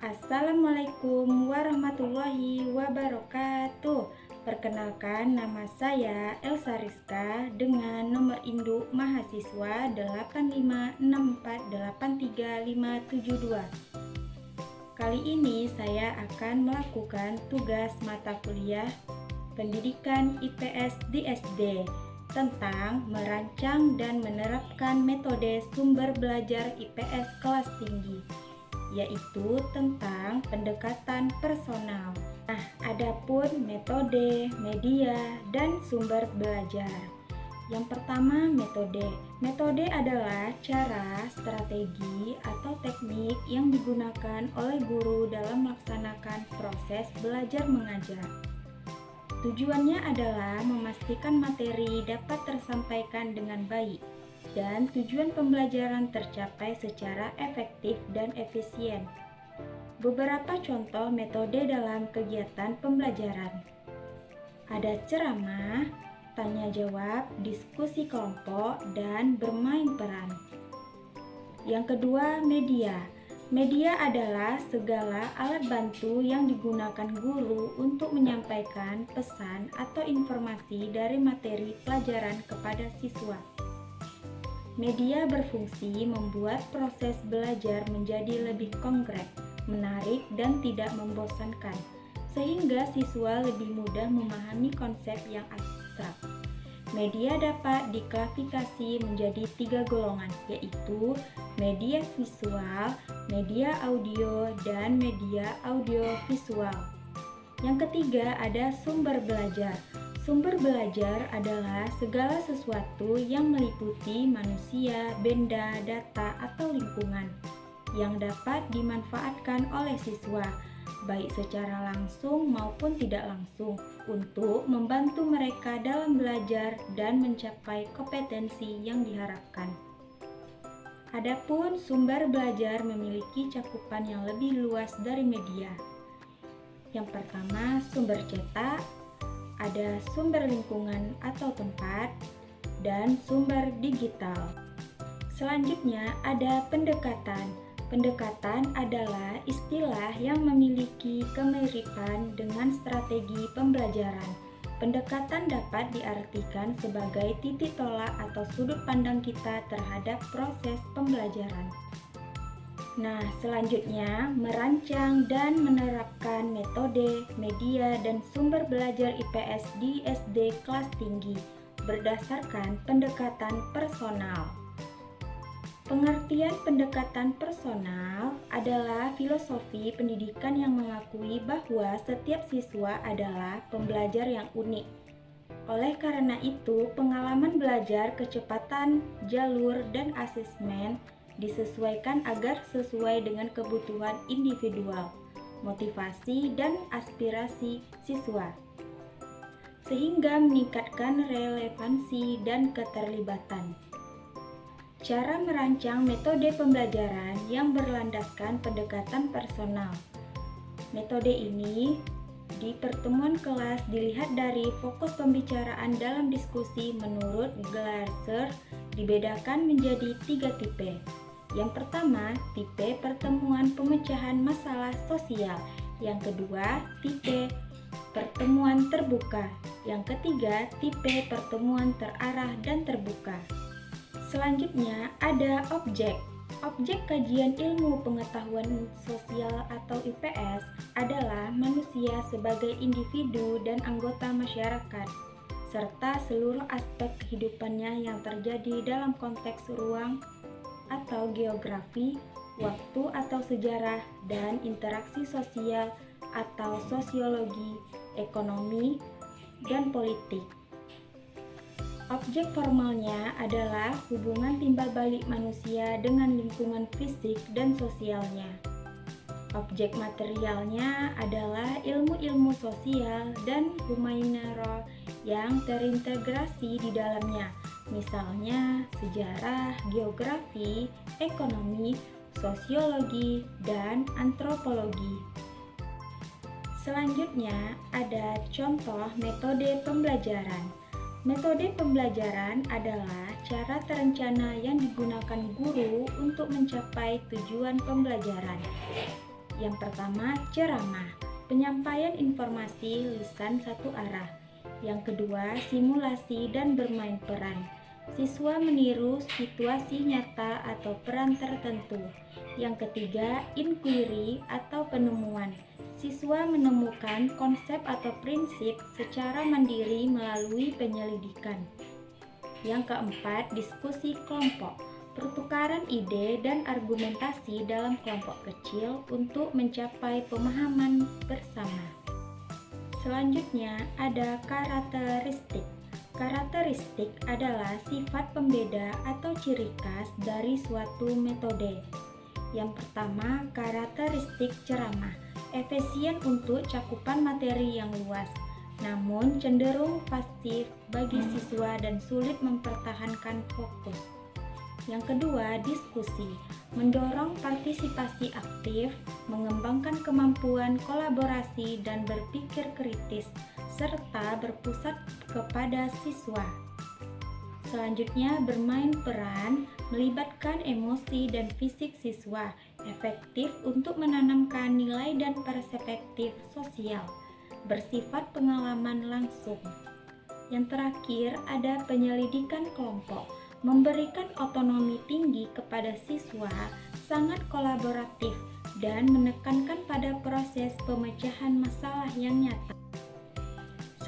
Assalamualaikum warahmatullahi wabarakatuh. Perkenalkan, nama saya Elsa Rizka dengan nomor induk mahasiswa 856483572. Kali ini saya akan melakukan tugas mata kuliah Pendidikan IPS di SD tentang merancang dan menerapkan metode sumber belajar IPS kelas tinggi, yaitu tentang pendekatan personal. Nah, adapun metode, media, dan sumber belajar. Yang pertama, metode. Metode adalah cara, strategi, atau teknik yang digunakan oleh guru dalam melaksanakan proses belajar mengajar. Tujuannya adalah memastikan materi dapat tersampaikan dengan baik dan tujuan pembelajaran tercapai secara efektif dan efisien. Beberapa contoh metode dalam kegiatan pembelajaran. Ada ceramah, tanya jawab, diskusi kelompok, dan bermain peran. Yang kedua, media. Media adalah segala alat bantu yang digunakan guru untuk menyampaikan pesan atau informasi dari materi pelajaran kepada siswa. Media berfungsi membuat proses belajar menjadi lebih konkret, menarik, dan tidak membosankan, sehingga siswa lebih mudah memahami konsep yang abstrak. Media dapat diklasifikasi menjadi 3 golongan, yaitu media visual, media audio, dan media audiovisual. Yang ketiga ada sumber belajar. Sumber belajar adalah segala sesuatu yang meliputi manusia, benda, data, atau lingkungan yang dapat dimanfaatkan oleh siswa, baik secara langsung maupun tidak langsung, untuk membantu mereka dalam belajar dan mencapai kompetensi yang diharapkan. Adapun sumber belajar memiliki cakupan yang lebih luas dari media. Yang pertama, sumber cetak, ada sumber lingkungan atau tempat, dan sumber digital. Selanjutnya ada pendekatan. Pendekatan adalah istilah yang memiliki kemiripan dengan strategi pembelajaran. Pendekatan dapat diartikan sebagai titik tolak atau sudut pandang kita terhadap proses pembelajaran. Nah, selanjutnya merancang dan menerapkan metode, media, dan sumber belajar IPS di SD kelas tinggi berdasarkan pendekatan personal. Pengertian pendekatan personal adalah filosofi pendidikan yang mengakui bahwa setiap siswa adalah pembelajar yang unik. Oleh karena itu, pengalaman belajar, kecepatan, jalur, dan asesmen disesuaikan agar sesuai dengan kebutuhan individual, motivasi, dan aspirasi siswa, sehingga meningkatkan relevansi dan keterlibatan. Cara merancang metode pembelajaran yang berlandaskan pendekatan personal. Metode ini di pertemuan kelas dilihat dari fokus pembicaraan dalam diskusi menurut Glasser dibedakan menjadi 3 tipe. Yang pertama, tipe pertemuan pemecahan masalah sosial. Yang kedua, tipe pertemuan terbuka. Yang ketiga, tipe pertemuan terarah dan terbuka. Selanjutnya ada objek. Objek kajian ilmu pengetahuan sosial atau IPS adalah manusia sebagai individu dan anggota masyarakat, serta seluruh aspek kehidupannya yang terjadi dalam konteks ruang atau geografi, waktu atau sejarah, dan interaksi sosial atau sosiologi, ekonomi, dan politik. Objek formalnya adalah hubungan timbal balik manusia dengan lingkungan fisik dan sosialnya. Objek materialnya adalah ilmu-ilmu sosial dan humaniora yang terintegrasi di dalamnya, misalnya sejarah, geografi, ekonomi, sosiologi, dan antropologi. Selanjutnya ada contoh metode pembelajaran. Metode pembelajaran adalah cara terencana yang digunakan guru untuk mencapai tujuan pembelajaran. Yang pertama, ceramah, penyampaian informasi lisan satu arah. Yang kedua, simulasi dan bermain peran. Siswa meniru situasi nyata atau peran tertentu. Yang ketiga, inquiry atau penemuan. Siswa menemukan konsep atau prinsip secara mandiri melalui penyelidikan. Yang keempat, diskusi kelompok. Pertukaran ide dan argumentasi dalam kelompok kecil untuk mencapai pemahaman bersama. Selanjutnya ada karakteristik. Karakteristik adalah sifat pembeda atau ciri khas dari suatu metode. Yang pertama, karakteristik ceramah, efisien untuk cakupan materi yang luas, namun cenderung pasif bagi siswa dan sulit mempertahankan fokus. Yang kedua, diskusi, mendorong partisipasi aktif, mengembangkan kemampuan kolaborasi dan berpikir kritis, serta berpusat kepada siswa. Selanjutnya, bermain peran, melibatkan emosi dan fisik siswa, efektif untuk menanamkan nilai dan perspektif sosial, bersifat pengalaman langsung. Yang terakhir, ada penyelidikan kelompok, memberikan otonomi tinggi kepada siswa, sangat kolaboratif, dan menekankan pada proses pemecahan masalah yang nyata.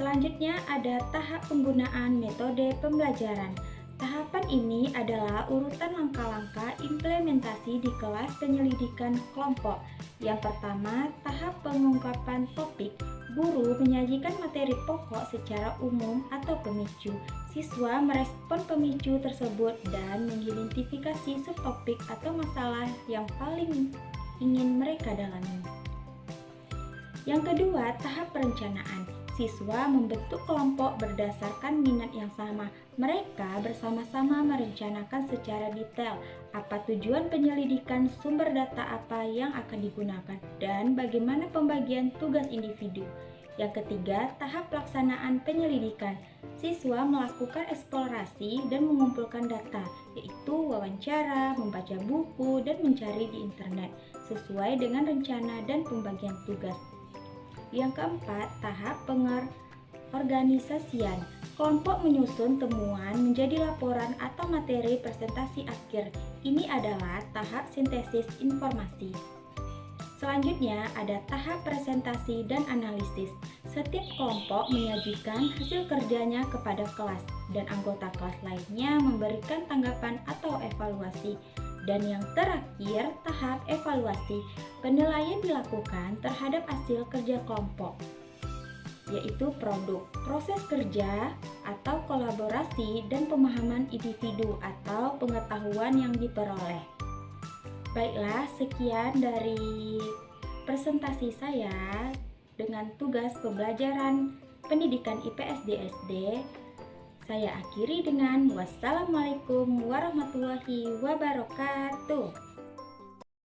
Selanjutnya ada tahap penggunaan metode pembelajaran. Tahapan ini adalah urutan langkah-langkah implementasi di kelas penyelidikan kelompok. Yang pertama, tahap pengungkapan topik. Guru menyajikan materi pokok secara umum atau pemicu. Siswa merespon pemicu tersebut dan mengidentifikasi subtopik atau masalah yang paling ingin mereka dalami. Yang kedua, tahap perencanaan. Siswa membentuk kelompok berdasarkan minat yang sama. Mereka bersama-sama merencanakan secara detail apa tujuan penyelidikan, sumber data apa yang akan digunakan, dan bagaimana pembagian tugas individu. Yang ketiga, tahap pelaksanaan penyelidikan. Siswa melakukan eksplorasi dan mengumpulkan data, yaitu wawancara, membaca buku, dan mencari di internet, sesuai dengan rencana dan pembagian tugas. Yang keempat, tahap pengorganisasian. Kelompok menyusun temuan menjadi laporan atau materi presentasi akhir. Ini adalah tahap sintesis informasi. Selanjutnya ada tahap presentasi dan analisis. Setiap kelompok menyajikan hasil kerjanya kepada kelas dan anggota kelas lainnya memberikan tanggapan atau evaluasi. Dan yang terakhir, tahap evaluasi. Penilaian dilakukan terhadap hasil kerja kelompok, yaitu produk, proses kerja, atau kolaborasi dan pemahaman individu atau pengetahuan yang diperoleh. Baiklah, sekian dari presentasi saya dengan tugas pembelajaran pendidikan IPS di SD. Saya akhiri dengan wassalamualaikum warahmatullahi wabarakatuh.